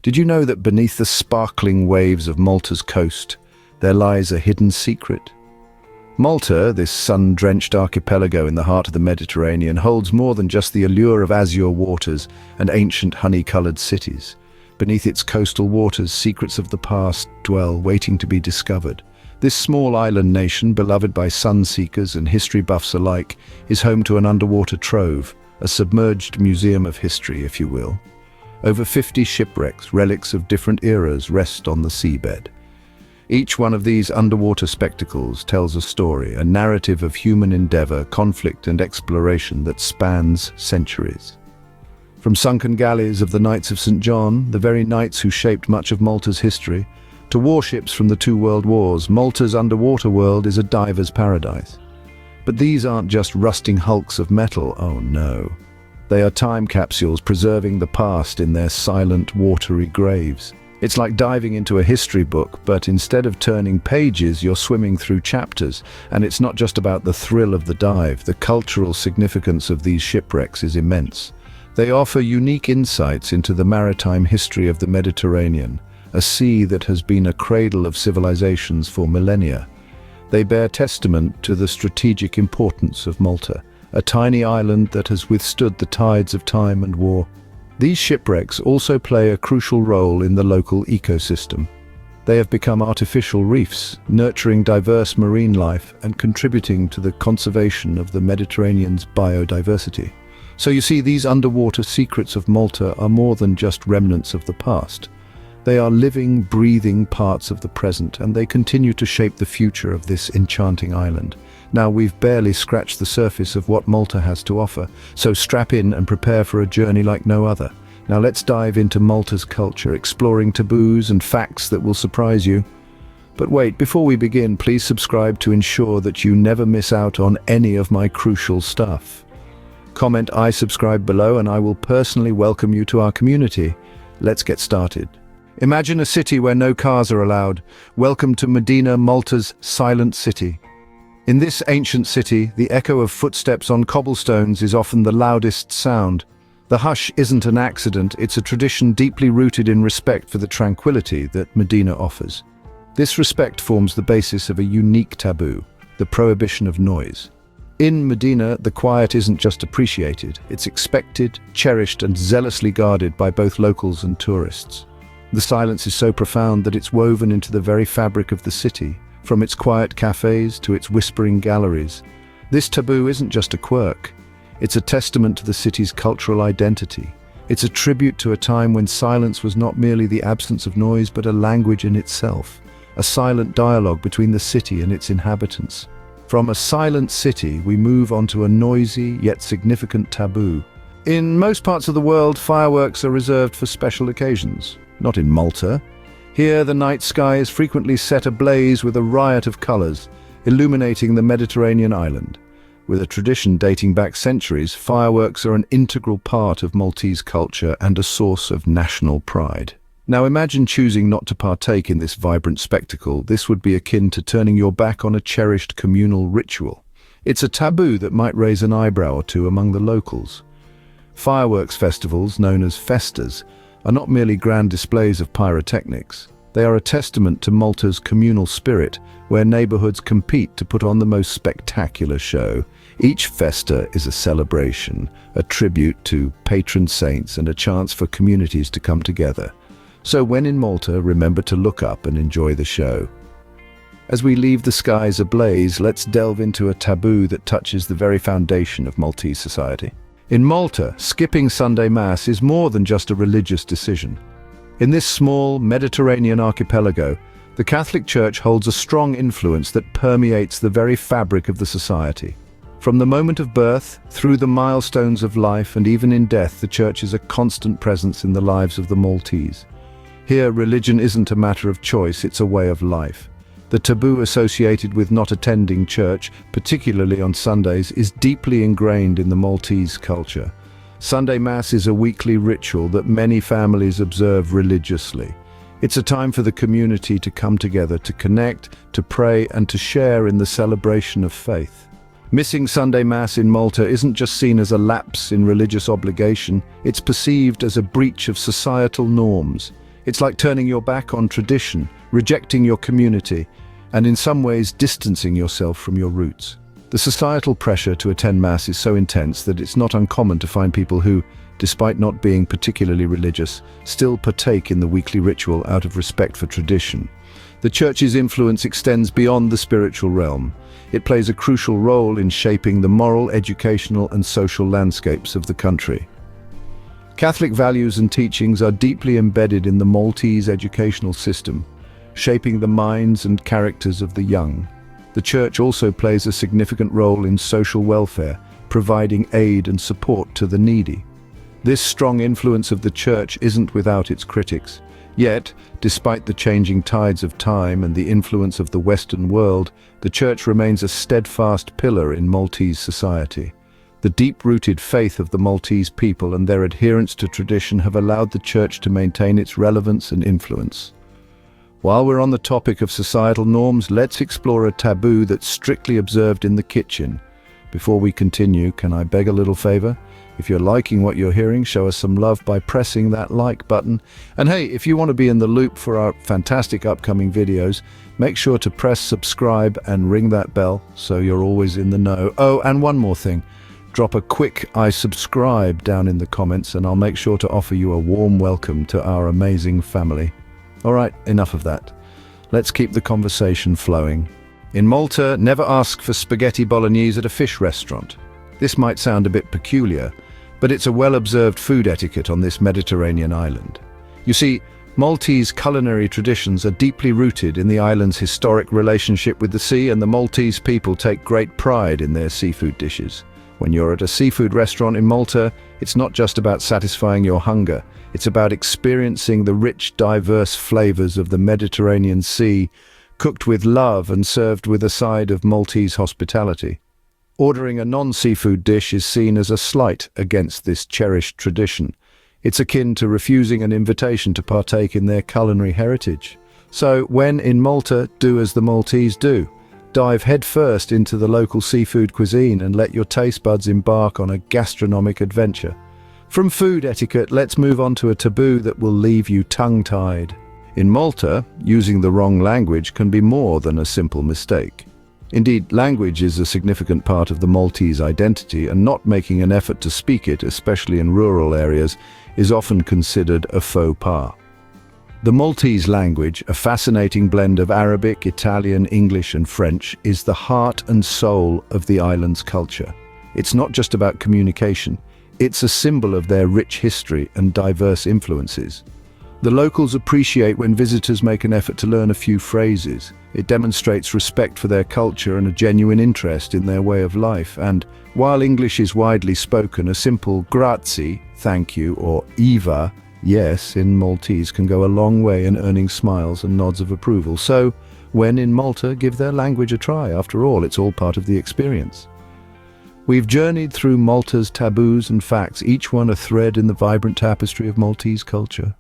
Did you know that beneath the sparkling waves of Malta's coast, there lies a hidden secret? Malta, this sun-drenched archipelago in the heart of the Mediterranean, holds more than just the allure of azure waters and ancient honey-colored cities. Beneath its coastal waters, secrets of the past dwell, waiting to be discovered. This small island nation, beloved by sun-seekers and history buffs alike, is home to an underwater trove, a submerged museum of history, if you will. Over 50 shipwrecks, relics of different eras, rest on the seabed. Each one of these underwater spectacles tells a story, a narrative of human endeavor, conflict and exploration that spans centuries. From sunken galleys of the Knights of St. John, the very knights who shaped much of Malta's history, to warships from the two world wars, Malta's underwater world is a diver's paradise. But these aren't just rusting hulks of metal, oh no. They are time capsules preserving the past in their silent, watery graves. It's like diving into a history book, but instead of turning pages, you're swimming through chapters. And it's not just about the thrill of the dive. The cultural significance of these shipwrecks is immense. They offer unique insights into the maritime history of the Mediterranean, a sea that has been a cradle of civilizations for millennia. They bear testament to the strategic importance of Malta, a tiny island that has withstood the tides of time and war. These shipwrecks also play a crucial role in the local ecosystem. They have become artificial reefs, nurturing diverse marine life and contributing to the conservation of the Mediterranean's biodiversity. So you see, these underwater secrets of Malta are more than just remnants of the past. They are living, breathing parts of the present, and they continue to shape the future of this enchanting island. Now, we've barely scratched the surface of what Malta has to offer, so strap in and prepare for a journey like no other. Now let's dive into Malta's culture, exploring taboos and facts that will surprise you. But wait, before we begin, please subscribe to ensure that you never miss out on any of my crucial stuff. Comment "I subscribe" below and I will personally welcome you to our community. Let's get started. Imagine a city where no cars are allowed. Welcome to Medina, Malta's silent city. In this ancient city, the echo of footsteps on cobblestones is often the loudest sound. The hush isn't an accident, it's a tradition deeply rooted in respect for the tranquility that Medina offers. This respect forms the basis of a unique taboo, the prohibition of noise. In Medina, the quiet isn't just appreciated, it's expected, cherished and zealously guarded by both locals and tourists. The silence is so profound that it's woven into the very fabric of the city, from its quiet cafes to its whispering galleries. This taboo isn't just a quirk, it's a testament to the city's cultural identity. It's a tribute to a time when silence was not merely the absence of noise but a language in itself, a silent dialogue between the city and its inhabitants. From a silent city, we move on to a noisy yet significant taboo. In most parts of the world, fireworks are reserved for special occasions. Not in Malta. Here, the night sky is frequently set ablaze with a riot of colors, illuminating the Mediterranean island. With a tradition dating back centuries, fireworks are an integral part of Maltese culture and a source of national pride. Now imagine choosing not to partake in this vibrant spectacle. This would be akin to turning your back on a cherished communal ritual. It's a taboo that might raise an eyebrow or two among the locals. Fireworks festivals, known as festas, are not merely grand displays of pyrotechnics. They are a testament to Malta's communal spirit, where neighborhoods compete to put on the most spectacular show. Each festa is a celebration, a tribute to patron saints and a chance for communities to come together. So when in Malta, remember to look up and enjoy the show. As we leave the skies ablaze, let's delve into a taboo that touches the very foundation of Maltese society. In Malta, skipping Sunday Mass is more than just a religious decision. In this small Mediterranean archipelago, the Catholic Church holds a strong influence that permeates the very fabric of the society. From the moment of birth, through the milestones of life, and even in death, the Church is a constant presence in the lives of the Maltese. Here, religion isn't a matter of choice, it's a way of life. The taboo associated with not attending church, particularly on Sundays, is deeply ingrained in the Maltese culture. Sunday Mass is a weekly ritual that many families observe religiously. It's a time for the community to come together, to connect, to pray, and to share in the celebration of faith. Missing Sunday Mass in Malta isn't just seen as a lapse in religious obligation, it's perceived as a breach of societal norms. It's like turning your back on tradition, rejecting your community, and in some ways distancing yourself from your roots. The societal pressure to attend Mass is so intense that it's not uncommon to find people who, despite not being particularly religious, still partake in the weekly ritual out of respect for tradition. The Church's influence extends beyond the spiritual realm. It plays a crucial role in shaping the moral, educational, and social landscapes of the country. Catholic values and teachings are deeply embedded in the Maltese educational system, shaping the minds and characters of the young. The Church also plays a significant role in social welfare, providing aid and support to the needy. This strong influence of the Church isn't without its critics. Yet, despite the changing tides of time and the influence of the Western world, the Church remains a steadfast pillar in Maltese society. The deep-rooted faith of the Maltese people and their adherence to tradition have allowed the Church to maintain its relevance and influence. While we're on the topic of societal norms, let's explore a taboo that's strictly observed in the kitchen. Before we continue, can I beg a little favor? If you're liking what you're hearing, show us some love by pressing that like button. And hey, if you want to be in the loop for our fantastic upcoming videos, make sure to press subscribe and ring that bell so you're always in the know. Oh, and one more thing. Drop a quick "I subscribe" down in the comments and I'll make sure to offer you a warm welcome to our amazing family. Alright, enough of that. Let's keep the conversation flowing. In Malta, never ask for spaghetti bolognese at a fish restaurant. This might sound a bit peculiar, but it's a well-observed food etiquette on this Mediterranean island. You see, Maltese culinary traditions are deeply rooted in the island's historic relationship with the sea, and the Maltese people take great pride in their seafood dishes. When you're at a seafood restaurant in Malta, it's not just about satisfying your hunger. It's about experiencing the rich, diverse flavors of the Mediterranean Sea, cooked with love and served with a side of Maltese hospitality. Ordering a non-seafood dish is seen as a slight against this cherished tradition. It's akin to refusing an invitation to partake in their culinary heritage. So, when in Malta, do as the Maltese do. Dive headfirst into the local seafood cuisine and let your taste buds embark on a gastronomic adventure. From food etiquette, let's move on to a taboo that will leave you tongue-tied. In Malta, using the wrong language can be more than a simple mistake. Indeed, language is a significant part of the Maltese identity, and not making an effort to speak it, especially in rural areas, is often considered a faux pas. The Maltese language, a fascinating blend of Arabic, Italian, English, and French, is the heart and soul of the island's culture. It's not just about communication, it's a symbol of their rich history and diverse influences. The locals appreciate when visitors make an effort to learn a few phrases. It demonstrates respect for their culture and a genuine interest in their way of life. And while English is widely spoken, a simple grazie, thank you, or Eva, yes, in Maltese can go a long way in earning smiles and nods of approval. So, when in Malta, give their language a try. After all, it's all part of the experience. We've journeyed through Malta's taboos and facts, each one a thread in the vibrant tapestry of Maltese culture.